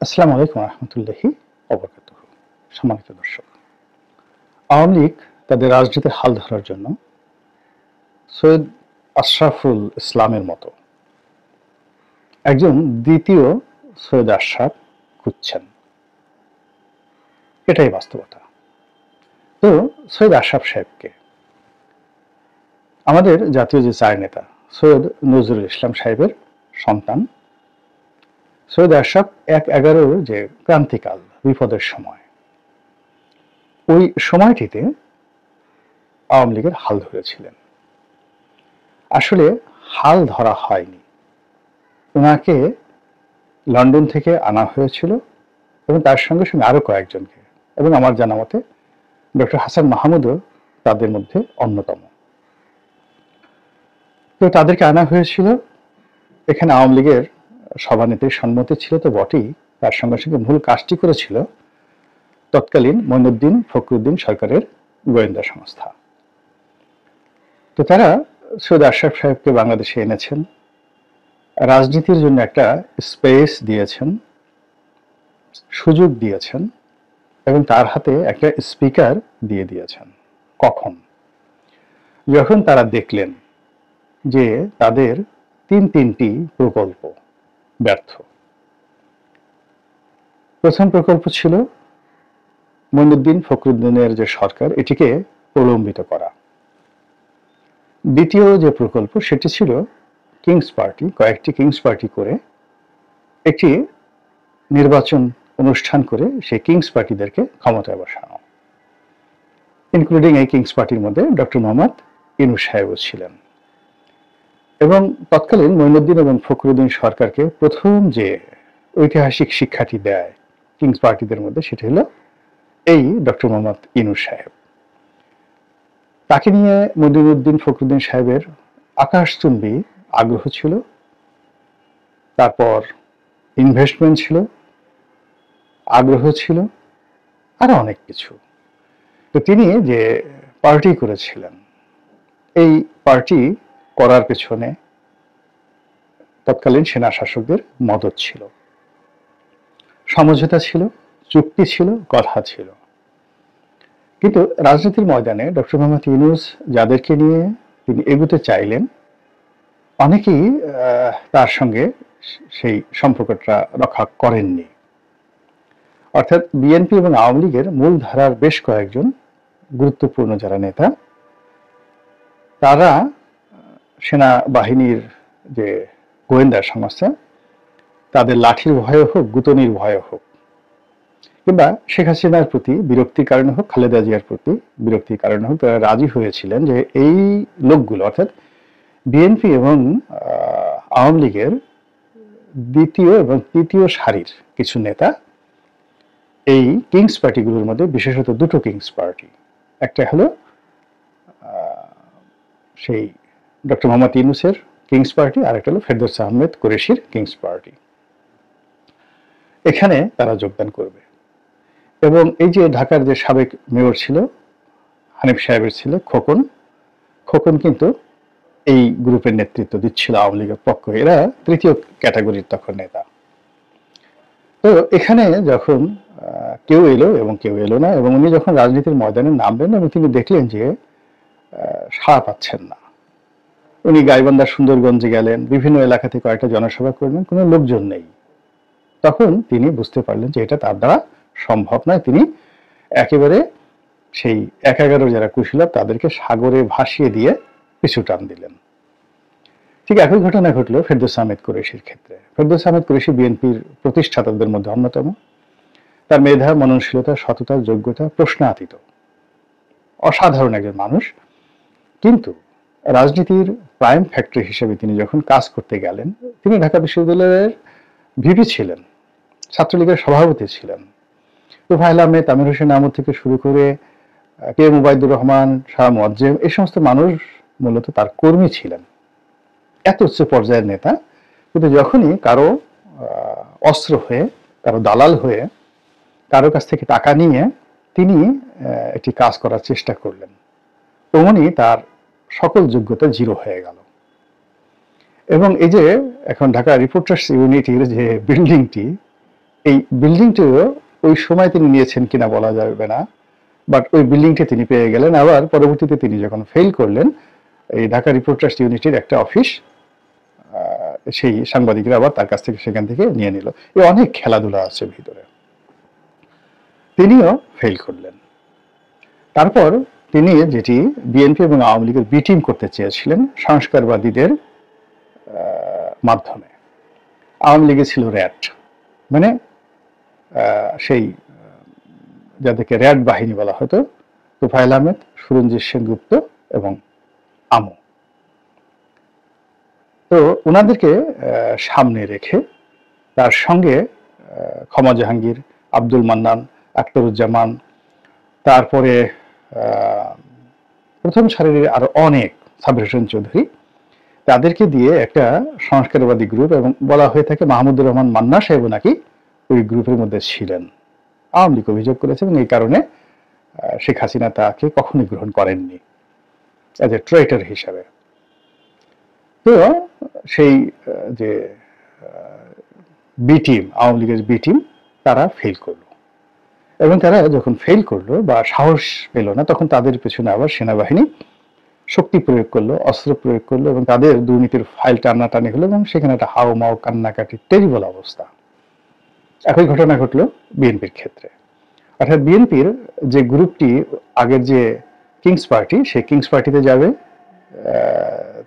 আসসালামু আলাইকুম রহমতুল্লাহি ওয়া বারাকাতুহু। সম্মানিত দর্শক, আওয়ামী লীগ তাদের রাজনীতির হাল ধরার জন্য সৈয়দ আশরাফুল ইসলামের মতো একজন দ্বিতীয় সৈয়দ আশরাফ খুঁজছেন, এটাই বাস্তবতা। তো সৈয়দ আশরাফ সাহেবকে আমাদের জাতীয় যে চার নেতা সৈয়দ নজরুল ইসলাম সাহেবের সন্তান সৈয়দ আশরাফ ১/১১ যে ক্রান্তিকাল, বিপদের সময়, ওই সময়টিতে আওয়ামী লীগের হাল ধরেছিলেন। আসলে হাল ধরা হয়নি, ওনাকে লন্ডন থেকে আনা হয়েছিল এবং তার সঙ্গে সঙ্গে আরো কয়েকজনকে, এবং আমার জানা মতে ডক্টর হাসান মাহমুদও তাদের মধ্যে অন্যতম। তো তাদেরকে আনা হয়েছিল। এখানে আওয়ামী লীগের সভানেত্রীর সম্মতি ছিল তো বটেই, তার সঙ্গে সঙ্গে মূল কাজটি করেছিল তৎকালীন মঈনুদ্দিন ফখরুদ্দিন সরকারের গোয়েন্দা সংস্থা। তো তারা সৈয়দ আশরাফ সাহেবকে বাংলাদেশে এনেছেন, রাজনীতির জন্য একটা স্পেস দিয়েছেন, সুযোগ দিয়েছেন, এবং তার হাতে একটা স্পিকার দিয়ে দিয়েছেন। কখন? যখন তারা দেখলেন যে তাদের তিনটি প্রকল্প ব্যর্থ। প্রথম প্রকল্প ছিল মঈনুদ্দিন ফখরুদ্দিনের যে সরকার, এটিকে প্রলম্বিত করা। দ্বিতীয় যে প্রকল্প সেটি ছিল কিংস পার্টি, কয়েকটি কিংস পার্টি করে একটি নির্বাচন অনুষ্ঠান করে সেই কিংস পার্টিদেরকে ক্ষমতায় বসানো, ইনক্লুডিং এই কিংস পার্টির মধ্যে ডক্টর মোহাম্মদ ইউনূস সাহেবও ছিলেন। এবং তৎকালীন মঈনুদ্দিন এবং ফখরুদ্দিন সরকারকে প্রথম যে ঐতিহাসিক শিক্ষাটি দেয় কিংস পার্টিদের মধ্যে, সেটি হলো এই ডক্টর মোহাম্মদ ইউনূস সাহেব। তাকে নিয়ে মঈনুদ্দিন ফখরুদ্দিন সাহেবের আকাশচুম্বী আগ্রহ ছিল, তারপর ইনভেস্টমেন্ট ছিল, আগ্রহ ছিল, আরো অনেক কিছু। তো তিনি যে পার্টি করেছিলেন, এই পার্টি করার পেছনে তৎকালীন সেনা শাসকদের মদত ছিল, সমঝোতা ছিল, চুক্তি ছিল, কথা ছিল। কিন্তু রাজনীতির ময়দানে ডক্টর মোহাম্মদ ইউনূস যাদেরকে নিয়ে তিনি এগোতে চাইলেন, অনেকেই তার সঙ্গে সেই সম্পর্কটা রক্ষা করেননি। অর্থাৎ বিএনপি এবং আওয়ামী লীগের মূল ধারার বেশ কয়েকজন গুরুত্বপূর্ণ যারা নেতা, তারা সেনাবাহিনীর যে গোয়েন্দা সংস্থা, তাদের লাঠির ভয়ে হোক, গুঁতনির ভয়ে হোক, কিংবা শেখ হাসিনার প্রতি বিরক্তির কারণে হোক, খালেদা জিয়ার প্রতি বিরক্তির কারণে হোক, তারা রাজি হয়েছিলেন যে এই লোকগুলো, অর্থাৎ বিএনপি এবং আওয়ামী লীগের দ্বিতীয় এবং তৃতীয় সারির কিছু নেতা এই কিংস পার্টিগুলোর মধ্যে, বিশেষত দুটো কিংস পার্টি, একটা হলো সেই ডক্টর মোহাম্মদ ইউনূসের কিংস পার্টি, আর একটা হলো ফেরদৌস আহমেদ কুরেশির কিংস পার্টি, এখানে তারা যোগদান করবে। এবং এই যে ঢাকার যে সাবেক মেয়র ছিল হানিফ সাহেবের ছেলে খোকন, খোকন কিন্তু এই গ্রুপের নেতৃত্ব দিচ্ছিল আওয়ামী লীগের পক্ষ। এরা তৃতীয় ক্যাটাগরির তখন নেতা। তো এখানে যখন কেউ এলো এবং কেউ এলো না, এবং উনি যখন রাজনীতির ময়দানে নামলেন এবং তিনি দেখলেন যে সাড়া পাচ্ছেন না, উনি গাইবান্ধা সুন্দরগঞ্জে গেলেন, বিভিন্ন এলাকা থেকে কয়েকটা জনসভা করলেন, কোনো লোকজন নেই। তখন তিনি বুঝতে পারলেন যে এটা তার দ্বারা সম্ভব নয়। তিনি একেবারে সেই ১/১১ যারা কুশীলব তাদেরকে সাগরে ভাসিয়ে দিয়ে পিছু টান দিলেন। ঠিক একই ঘটনা ঘটলো ফেরদৌস আহমেদ কুরেশির ক্ষেত্রে। ফেরদৌস আহমেদ কুরেশি বিএনপির প্রতিষ্ঠাতাদের মধ্যে অন্যতম। তার মেধা, মননশীলতা, সততা, যোগ্যতা প্রশ্নাতীত, অসাধারণ একজন মানুষ। কিন্তু রাজনীতির প্রাইম ফ্যাক্টর হিসেবে তিনি যখন কাজ করতে গেলেন, তিনি ঢাকা বিশ্ববিদ্যালয়ের ভিপি ছিলেন, ছাত্রলীগের সভাপতি ছিলেন। তোফায়েল আহমেদ, আমির হোসেন আহমদ থেকে শুরু করে কে মুবাইদুর রহমান, শাহ মুয়াজ্জেম, এই সমস্ত মানুষ মূলত তার কর্মী ছিলেন, এত উচ্চ পর্যায়ের নেতা। কিন্তু যখনই কারো অস্ত্র হয়ে, কারো দালাল হয়ে, কারো কাছ থেকে টাকা নিয়ে তিনি একটি কাজ করার চেষ্টা করলেন, অমনি তার সকল যোগ্যতা জিরো হয়ে গেল। এবং এই যে এখন ঢাকা রিপোর্টার্স ইউনিটির যে বিল্ডিংটি, এই বিল্ডিংটিও ওই সময় তিনি নিয়েছেন কিনা বলা যাবে না, বাট ওই বিল্ডিংটি তিনি পেয়ে গেলেন। আবার পরবর্তীতে তিনি যখন ফেল করলেন, এই ঢাকা রিপোর্টার্স ইউনিটির একটা অফিস সেই সাংবাদিকরা আবার তার কাছ থেকে সেখান থেকে নিয়ে নিল। এই অনেক খেলাধুলা আছে ভিতরে। তিনিও ফেল করলেন। তারপর তিনি যেটি বিএনপি এবং আওয়ামী লীগের বি টিম করতে চেয়েছিলেন সংস্কারবাদীদের মাধ্যমে। আওয়ামী লীগে ছিল র্যাট, মানে সেই যাদেরকে র্যাট বাহিনী বলা হতো, তোফায়েল আহমেদ, সুরঞ্জিত সেনগুপ্ত এবং আমু। তো ওনাদেরকে সামনে রেখে তার সঙ্গে ক্ষমা জাহাঙ্গীর, আব্দুল মান্নান, আখতারুজ্জামান, তারপরে প্রথম সারির আরো অনেক, সাবির হোসেন চৌধুরী, তাদেরকে দিয়ে একটা সংস্কারবাদী গ্রুপ, এবং বলা হয়ে থাকে মাহমুদুর রহমান মান্না সাহেব নাকি ওই গ্রুপের মধ্যে ছিলেন। আওয়ামী লীগ অভিযোগ করেছে এবং এই কারণে শেখ হাসিনা তাকে কখনোই গ্রহণ করেননি অ্যাজ এ ট্রেটার হিসাবে। তো সেই যে বি টিম, আওয়ামী লীগের বি টিম, তারা ফেল করলো, এবং তারা যখন ফেল করলো বা সাহস পেল না, তখন তাদের পেছনে আবার সেনাবাহিনী শক্তি প্রয়োগ করলো, অস্ত্র প্রয়োগ করলো, এবং তাদের দুর্নীতির ফাইল টানাটানি হলো, এবং সেখানে একটা হাও মাও কান্নাকাটি টেরিবল অবস্থা। একই ঘটনা ঘটলো বিএনপির ক্ষেত্রে। অর্থাৎ বিএনপির যে গ্রুপটি আগের যে কিংস পার্টি, সেই কিংস পার্টিতে যাবে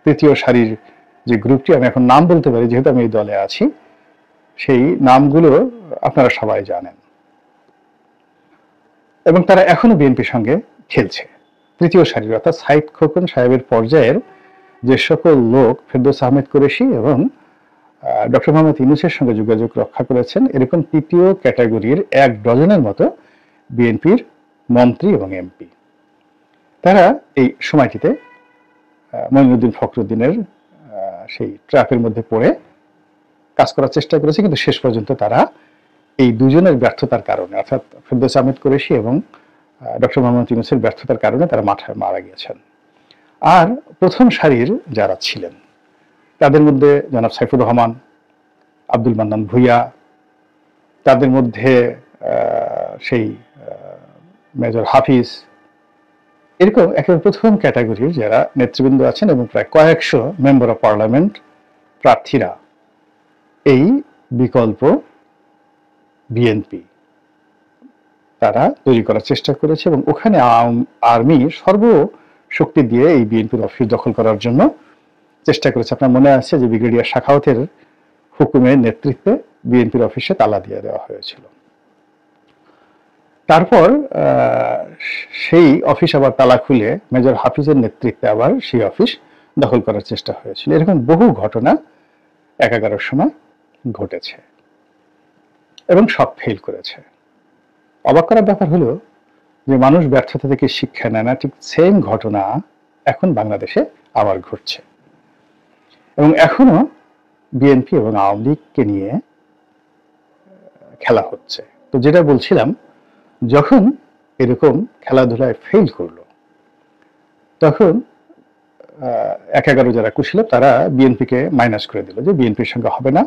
তৃতীয় সারির যে গ্রুপটি, আমি এখন নাম বলতে পারি যেহেতু আমি এই দলে আছি, সেই নামগুলো আপনারা সবাই জানেন, এবং তারা এখনো বিএনপির সঙ্গে খেলছে। তৃতীয় সারির অর্থাৎ সাইদ খোকন সাহেবের পর্যায়ের যে সকল লোক ফেরদৌস আহমেদ কুরেশি এবং ডক্টর মোহাম্মদ ইউনূসের সঙ্গে যোগাযোগ রক্ষা করেছেন, এরকম তৃতীয় ক্যাটাগরির 1 ডজনের মতো বিএনপির মন্ত্রী এবং এমপি, তারা এই সময়টিতে মঈনুদ্দিন ফখরুদ্দিনের সেই ট্র্যাপের মধ্যে পড়ে কাজ করার চেষ্টা করেছে, কিন্তু শেষ পর্যন্ত তারা এই দুজনের ব্যর্থতার কারণে, অর্থাৎ ফেরদৌস আহমেদ কুরেশি এবং ডক্টর মোহাম্মদ ইউনূসের ব্যর্থতার কারণে তারা মাঠে মারা গিয়েছেন। আর প্রথম সারির যারা ছিলেন তাদের মধ্যে জনাব সাইফুর রহমান, আব্দুল মান্নান ভূঁইয়া, তাদের মধ্যে সেই মেজর হাফিজ, এরকম একেবারে প্রথম ক্যাটাগরির যারা নেতৃবৃন্দ আছেন, এবং প্রায় কয়েকশো মেম্বার অফ পার্লামেন্ট প্রার্থীরা এই বিকল্প বিএনপি তারা তৈরি করার চেষ্টা করেছে, এবং ওখানে আর্মি সর্বশক্তি দিয়ে এই বিএনপির অফিস দখল করার জন্য চেষ্টা করেছে। আপনার মনে আছে যে ব্রিগেডিয়ার শাখাওয়াতের হুকুমের নেতৃত্বে বিএনপির অফিসে তালা দিয়ে দেওয়া হয়েছিল। তারপর সেই অফিস আবার তালা খুলে মেজর হাফিজের নেতৃত্বে আবার সেই অফিস দখল করার চেষ্টা হয়েছিল। এরকম বহু ঘটনা 11-র সময় ঘটেছে এবং সব ফেল করেছে। অবাক করার ব্যাপার হলো যে মানুষ ব্যর্থতা থেকে শিক্ষা নেয় না, ঠিক সেম ঘটনা এখন বাংলাদেশে আবার ঘটছে, এবং এখনো বিএনপি এবং আওয়ামী লীগকে নিয়ে খেলা হচ্ছে। তো যেটা বলছিলাম, যখন এরকম খেলাধুলায় ফেল করলো, তখন 11 যারা কুশীল তারা বিএনপিকে মাইনাস করে দিল, যে বিএনপির সঙ্গে হবে না,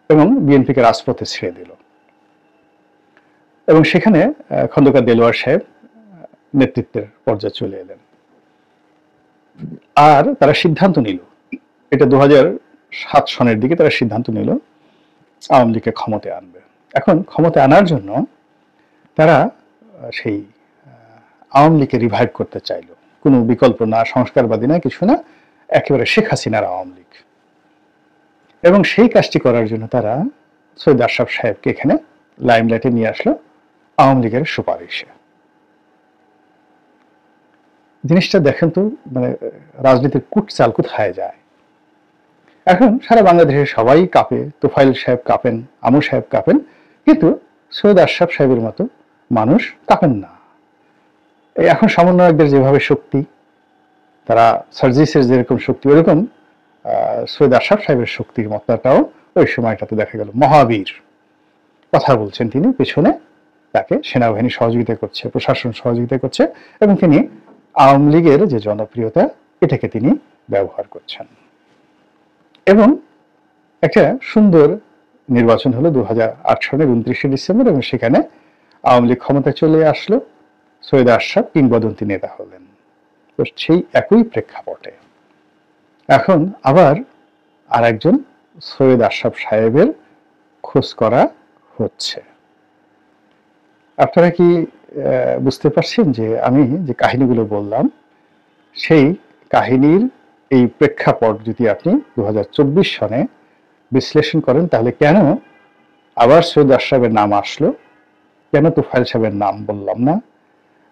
এবং বিএনপিকে রাজপথে ছেড়ে দিল। এবং সেখানে খন্দকার দেলোয়ার সাহেব নেতৃত্বের পর্যায়ে চলে এলেন, আর তারা সিদ্ধান্ত নিল, এটা 2007 সনের দিকে তারা সিদ্ধান্ত নিল আওয়ামী লীগকে ক্ষমতায় আনবে। এখন ক্ষমতায় আনার জন্য তারা সেই আওয়ামী লীগকে রিভাইভ করতে চাইল, কোনো বিকল্প না, সংস্কারবাদী না, কিছু না, একেবারে শেখ হাসিনার আওয়ামী লীগ। এবং সেই কাজটি করার জন্য তারা সৈয়দ আশরাফ সাহেবকে এখানে লাইমলাইটে নিয়ে আসলো আওয়ামী লীগের সুপারিশে। জিনিসটা দেখেন তো, মানে রাজনীতির কুটচাল কোথায় যায়। এখন সারা বাংলাদেশে সবাই কাঁপে, তোফাইল সাহেব কাঁপেন, আমু সাহেব কাঁপেন, কিন্তু সৈয়দ আশরাফ সাহেবের মতো মানুষ কাঁপেন না। এখন সমন্বয়কদের যেভাবে শক্তি, তারা সার্জিসের যেরকম শক্তি, ওইরকম সৈয়দ আশরাফ সাহেবের শক্তির মাত্রাটাও ওই সময়টাতে দেখা গেল। মহাবীর কথা বলছেন তিনি, পেছনে তাকে সেনাবাহিনী সহযোগিতা করছে, প্রশাসন সহযোগিতা করছে, এবং তিনি আওয়ামী লীগের যে জনপ্রিয়তা, এটাকে তিনি ব্যবহার করছেন, এবং একটা সুন্দর নির্বাচন হলো 2008 সালের 29শে ডিসেম্বর, এবং সেখানে আওয়ামী লীগ ক্ষমতায় চলে আসলো। সৈয়দ আশরাফ কিংবদন্তি নেতা হলেন। তো সেই একই প্রেক্ষাপটে এখন আবার আর একজন সৈয়দ আশরাফ সাহেবের খোঁজ করা হচ্ছে। আপনারা কি বুঝতে পারছেন যে আমি যে কাহিনীগুলো বললাম, সেই কাহিনীর এই প্রেক্ষাপট যদি আপনি 2024 সনে বিশ্লেষণ করেন, তাহলে কেন আবার সৈয়দ আশরাফের নাম আসলো, কেন তোফায়েল সাহেবের নাম বললাম না,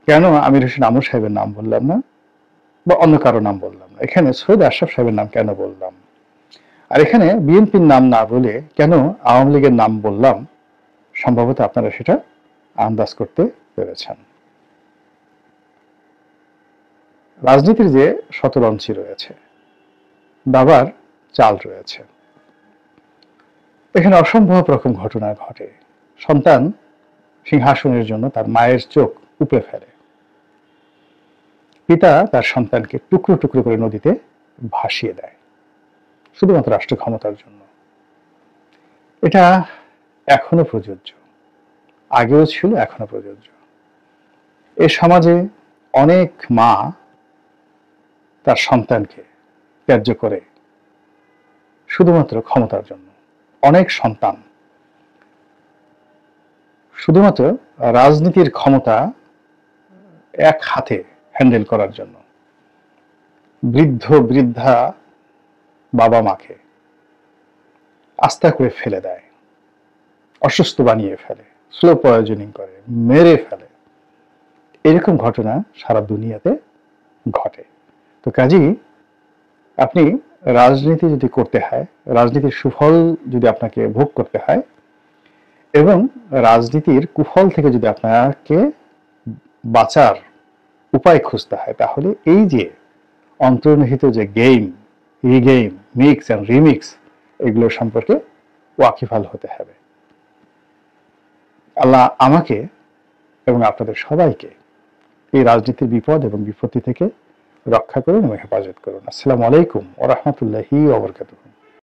কেন আমির হোসেন আমর সাহেবের নাম বললাম না, বা অন্য কারো নাম বললাম না, এখানে সৈয়দ আশরাফ সাহেবের নাম কেন বললাম, আর এখানে বিএনপির নাম না বলে কেন আওয়ামী লীগের নাম বললাম, সম্ভবত আপনারা সেটা আন্দাজ করতে পেরেছেন। রাজনীতির যে শতরঞ্চি রয়েছে, দাবার চাল রয়েছে, এখানে অসম্ভব রকম ঘটনা ঘটে। সন্তান সিংহাসনের জন্য তার মায়ের চোখ উপড়ে ফেলে, পিতা তার সন্তানকে টুকরো টুকরো করে নদীতে ভাসিয়ে দেয় শুধুমাত্র রাষ্ট্র ক্ষমতার জন্য। এটা এখনো প্রযোজ্য, আগেও ছিল, এখনো প্রযোজ্য। এ সমাজে অনেক মা তার সন্তানকে ত্যায্য করে শুধুমাত্র ক্ষমতার জন্য। অনেক সন্তান শুধুমাত্র রাজনীতির ক্ষমতা এক হাতে হ্যান্ডেল করার জন্য বৃদ্ধ বৃদ্ধা বাবা মাকে আস্থা করে ফেলে দেয়, অসুস্থ বানিয়ে ফেলে, স্লো পয়জনিং করে, মেরে ফেলে। এরকম ঘটনা সারা দুনিয়াতে ঘটে। তো কাজেই আপনি রাজনীতি যদি করতে হয়, রাজনীতির সুফল যদি আপনাকে ভোগ করতে হয়, এবং রাজনীতির কুফল থেকে যদি আপনাকে বাঁচার উপায় খুঁজতে হয়, তাহলে এই যে অন্তর্নিহিত যে গেম, রিগেম, মিক্স অ্যান্ড রিমিক্স, এগুলো সম্পর্কে ওয়াকিফাল হতে হবে। আল্লাহ আমাকে এবং আপনাদের সবাইকে এই রাজনীতির বিপদ এবং বিপত্তি থেকে রক্ষা করুন এবং হেফাজত করুন। আসসালামু আলাইকুম ওয়া রাহমাতুল্লাহি ওয়া বারাকাতুহু।